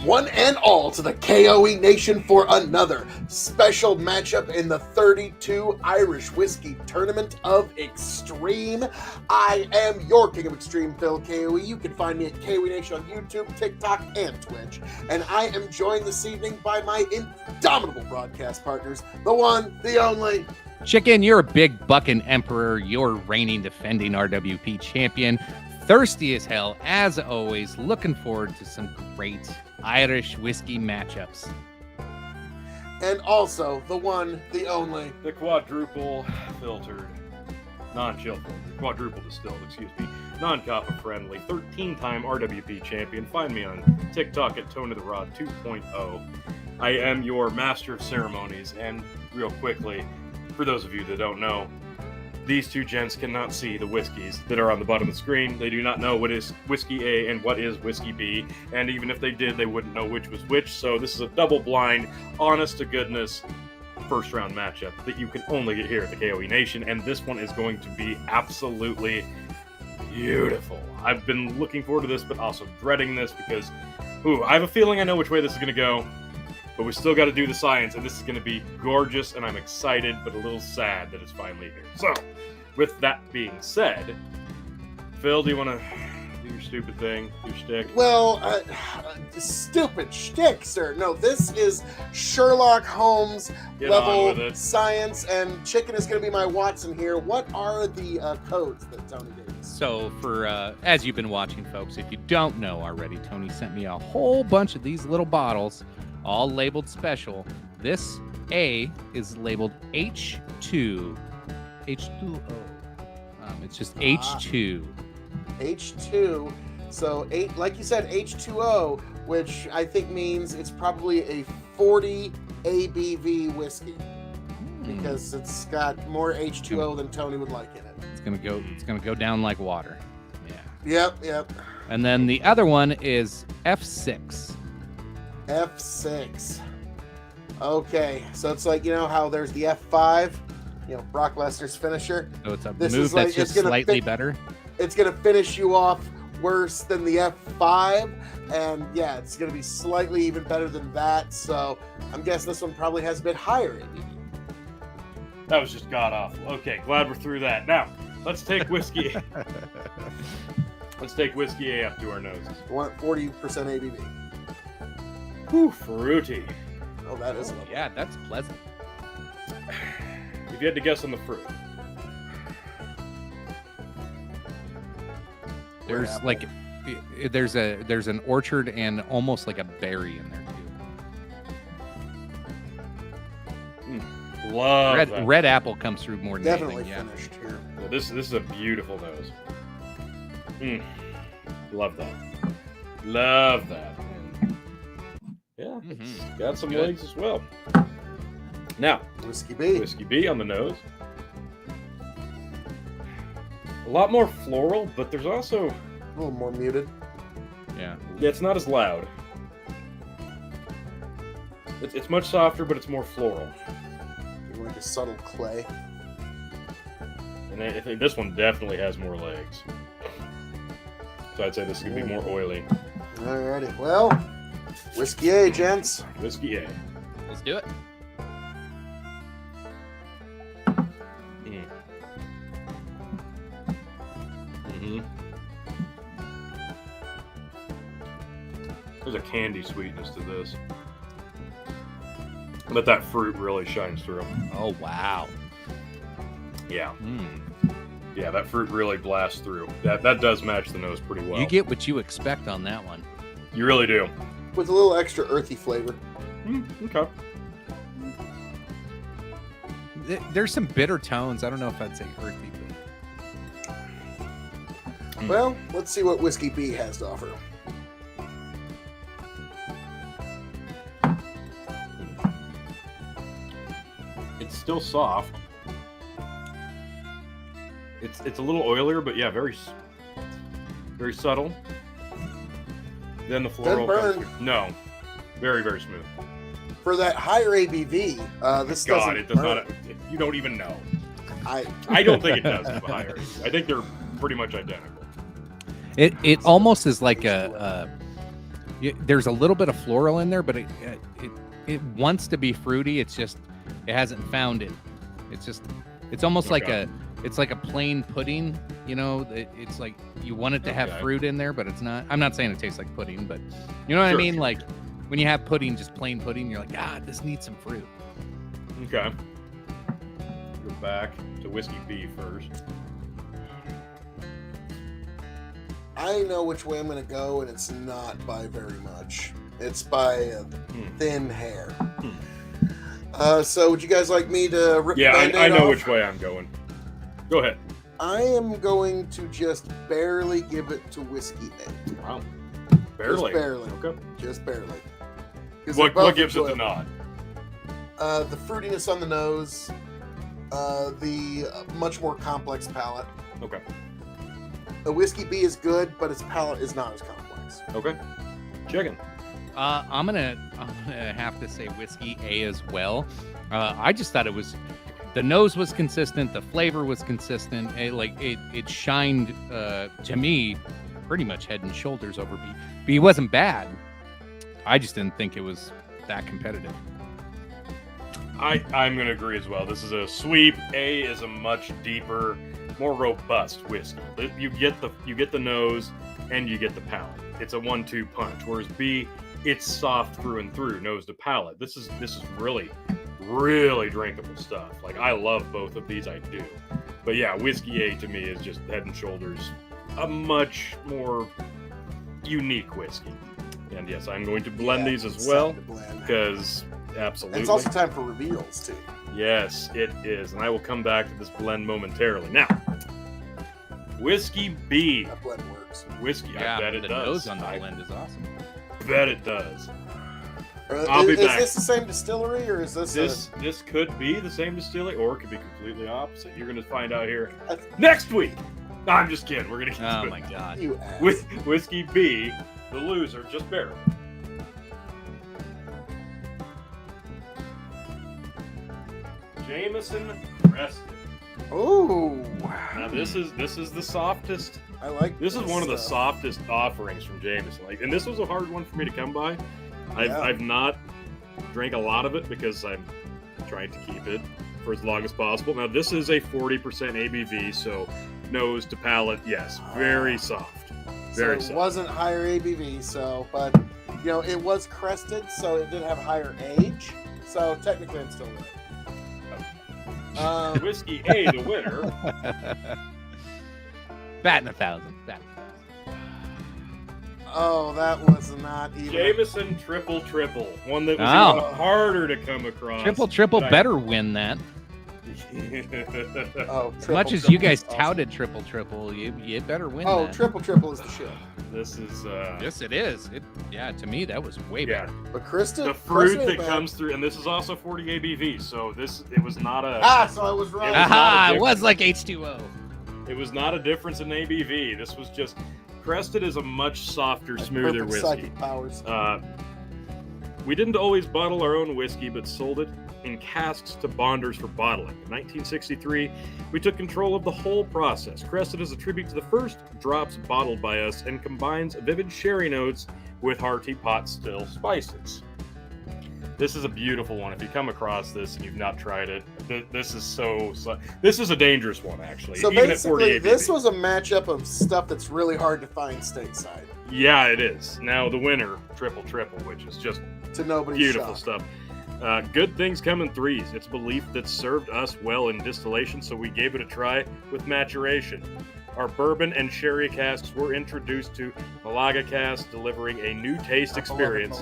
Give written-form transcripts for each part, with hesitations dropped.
Welcome, one and all, to the K.O.E. Nation for another special matchup in the 32 Irish Whiskey Tournament of Extreme. I am your King of Extreme, Phil K.O.E. You can find me at K.O.E. Nation on YouTube, TikTok, and Twitch. And I am joined this evening by my indomitable broadcast partners, the one, the only... Chicken, you're a big bucking emperor. You're reigning, defending RWP champion. Thirsty as hell, as always. Looking forward to some great Irish whiskey matchups. And also, the one, the only... The quadruple filtered, non-chill filtered, quadruple distilled, non-copper friendly, 13-time RWP champion. Find me on TikTok at Tone of the Rod 2.0. I am your master of ceremonies, and real quickly, for those of you that don't know, these two gents cannot see the whiskeys that are on the bottom of the screen. They do not know what is Whiskey A and what is Whiskey B, and even if they did, they wouldn't know which was which, so this is a double-blind, honest-to-goodness first-round matchup that you can only get here at the K.O.E. Nation, and this one is going to be absolutely beautiful. I've been looking forward to this, but also dreading this because, I have a feeling I know which way this is going to go. But we still got to do the science, and this is going to be gorgeous, and I'm excited, but a little sad that it's finally here. So, with that being said, Phil, do you want to do your stupid thing, your shtick? Well, stupid shtick, sir. No, this is Sherlock Holmes level science, and Chicken is going to be my Watson here. What are the codes that Tony gave us? So, for as you've been watching, folks, if you don't know already, Tony sent me a whole bunch of these little bottles, all labeled special. This A is labeled H2. H2O. It's just H2. H2. So, like you said, H2O, which I think means it's probably a 40 ABV whiskey. Because it's got more H2O than Tony would like in it. It's gonna go down like water. Yeah. Yep. And then the other one is F6. F6. Okay, so it's like, you know how there's the F5, Brock Lesnar's finisher. So it's a move that's just slightly better. It's gonna finish you off worse than the F5, and yeah, it's gonna be slightly even better than that. So I'm guessing this one probably has a bit higher ABV. That was just god awful. Okay, glad we're through that. Now let's take whiskey. Let's take Whiskey A up to our noses. We want 40% ABV. Whew, fruity. Oh, that is lovely. Yeah, that's pleasant. If you had to guess on the fruit. There's an orchard and almost like a berry in there too. Love that. Red apple comes through more than definitely anything. Finished here. Well, this is a beautiful nose. Love that. Love that. Yeah, it's got some legs as well. Now, Whiskey B. Whiskey B on the nose. A lot more floral, but there's also... a little more muted. Yeah. It's not as loud. It's much softer, but it's more floral. Like a subtle clay. And I think this one definitely has more legs. So I'd say this is going to be more oily. Alrighty, well... Whiskey A, gents. Whiskey A. Let's do it. There's a candy sweetness to this. But that fruit really shines through. Oh, wow. Yeah. Yeah, that fruit really blasts through. That does match the nose pretty well. You get what you expect on that one. You really do. With a little extra earthy flavor. Okay. There's some bitter tones. I don't know if I'd say earthy. But... Well, let's see what Whiskey B has to offer. It's still soft. It's a little oilier, but yeah, very subtle. Then the floral doesn't burn. No. Very, very smooth. For that higher ABV, this doesn't it does burn. not. You don't even know. I don't think it does have a higher ABV. I think they're pretty much identical. It almost is like a there's a little bit of floral in there, but it wants to be fruity. It's just it hasn't found it. It's almost like a plain pudding. You know, it's like you want it to have fruit in there, but it's not. I'm not saying it tastes like pudding, but you know what I mean. Like when you have pudding, just plain pudding, you're like, this needs some fruit. Okay. Go back to Whiskey B first. I know which way I'm going to go, and it's not by very much. It's by a thin hair. So would you guys like me to rip the Band-Aid I know off? which way I'm going. Go ahead. I am going to just barely give it to Whiskey A. Wow. Barely? Just barely. Okay. Just barely. What gives it the nod? The fruitiness on the nose, the much more complex palate. Okay. The Whiskey B is good, but its palate is not as complex. Okay. Chicken. I'm gonna have to say Whiskey A as well. I just thought the nose was consistent, the flavor was consistent. It shined to me pretty much head and shoulders over B. B wasn't bad. I just didn't think it was that competitive. I'm going to agree as well. This is a sweep. A is a much deeper, more robust whiskey. You get the nose and you get the palate. It's a 1-2 punch. Whereas B, it's soft through and through, nose to palate. This is really, really drinkable stuff. Like, I love both of these, I do. But yeah, Whiskey A to me is just head and shoulders a much more unique whiskey. And yes, I'm going to blend these as well because absolutely. And it's also time for reveals too. Yes, it is. And I will come back to this blend momentarily. Now, Whiskey B. That blend works. Whiskey, Yeah, I bet it the does. nose on the blend is awesome. Bet it does. I'll be is back. this the same distillery, or is this This could be the same distillery, or it could be completely opposite. You're going to find out here next week. No, I'm just kidding. We're going to get to Oh it. my god. You ass. With Whiskey B, the loser, just barely. Jameson Crested. Ooh. Now this is the softest. I like This is one of the softest offerings from Jameson. Like, and this was a hard one for me to come by. I've not drank a lot of it because I'm trying to keep it for as long as possible. Now this is a 40% ABV, so nose to palate, yes, very soft. Very so it soft. wasn't higher ABV, but it was crested, so it did have higher age. So technically, I'm still right. Whiskey A, the winner. Batting 1,000. Oh, that was not even. Jameson Triple Triple, one that was Oh. even harder to come across. Triple better win that. Oh, As much as you guys touted triple, you better win Oh, that. triple is the shit. This is Yes, it is. To me, that was way better. But Kristen, the fruit that comes through, and this is also 40 ABV, so it was not a so I was wrong. Aha! It was like H2O. it was not a difference in ABV. This was just Crested is a much softer, smoother Perfect whiskey. psychic powers. We didn't always bottle our own whiskey, but sold it in casks to bonders for bottling. In 1963, we took control of the whole process. Crested is a tribute to the first drops bottled by us and combines vivid sherry notes with hearty pot still spices. This is a beautiful one. If you come across this and you've not tried it, this is this is a dangerous one, actually. So even at 40 basically, ABV. this was a matchup of stuff that's really hard to find stateside. Yeah, it is. Now the winner, Triple Triple, which is just To nobody's beautiful shock. stuff. Good things come in threes. It's belief that served us well in distillation, so we gave it a try with maturation. Our bourbon and sherry casks were introduced to Malaga cask, delivering a new taste experience.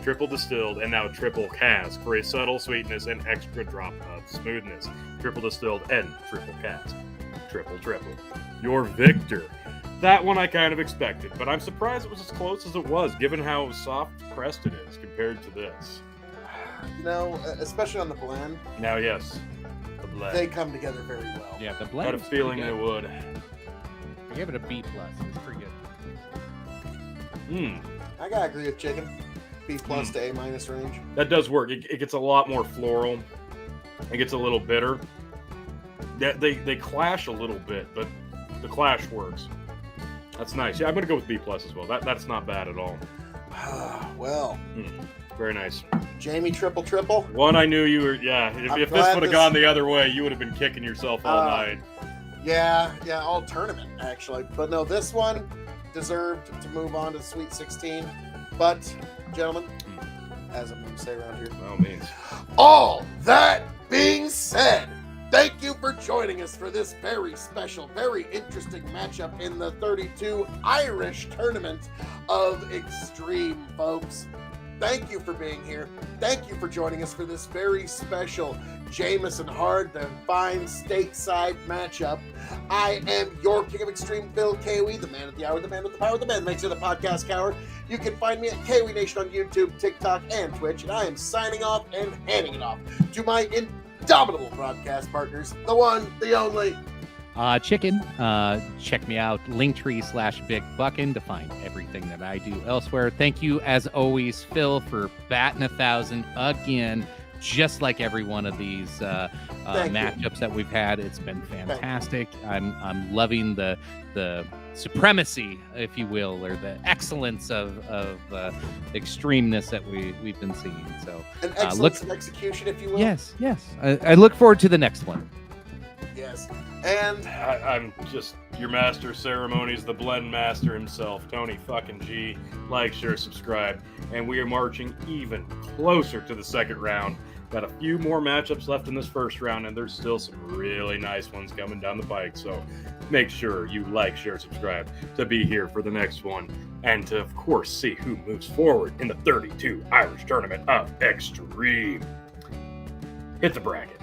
Triple distilled and now triple cask for a subtle sweetness and extra drop of smoothness. Triple distilled and triple cask. Triple. Your victor. That one I kind of expected, but I'm surprised it was as close as it was, given how soft Crested is compared to this. Especially on the blend, Now, yes, the blend. they come together very well. Yeah, the I blend. had a was pretty feeling good. they would. I gave it a B+. It's pretty good. I gotta agree with Chicken. B+ to A- range. That does work. It gets a lot more floral. It gets a little bitter. They clash a little bit, but the clash works. That's nice. Yeah, I'm going to go with B+ as well. That's not bad at all. Well, Very nice. Jamie Triple Triple. One I knew you were, yeah. If this glad would have gone the other way, you would have been kicking yourself all night. Yeah, all tournament, actually. But no, this one deserved to move on to Sweet 16. But, gentlemen, as I'm going to say around here, By all means. all that being said, thank you for joining us for this very special, very interesting matchup in the 32 Irish Tournament of Extreme, folks. Thank you for being here. Thank you for joining us for this very special Jameson Hard to Find stateside matchup. I am your King of Extreme, Phil K.O.E., the man of the hour, the man with the power, the man that makes you the podcast coward. You can find me at K.O.E Nation on YouTube, TikTok, and Twitch, and I am signing off and handing it off to my indomitable broadcast partners, the one, the only, Chicken. Check me out, linktr.ee/BigBuckin to find everything that I do elsewhere. Thank you, as always, Phil, for batting 1,000 again, just like every one of these matchups that we've had. It's been fantastic. I'm loving the supremacy, if you will, or the excellence of extremeness that we've been seeing. So an excellence of execution, if you will. Yes. I look forward to the next one. Yes. And I'm just your master of ceremonies, the blend master himself, Tony fucking G. Like, share, subscribe. And we are marching even closer to the second round. Got a few more matchups left in this first round, and there's still some really nice ones coming down the pike. So make sure you like, share, subscribe to be here for the next one. And to, of course, see who moves forward in the 32 Irish Tournament of Extreme. Hit the bracket.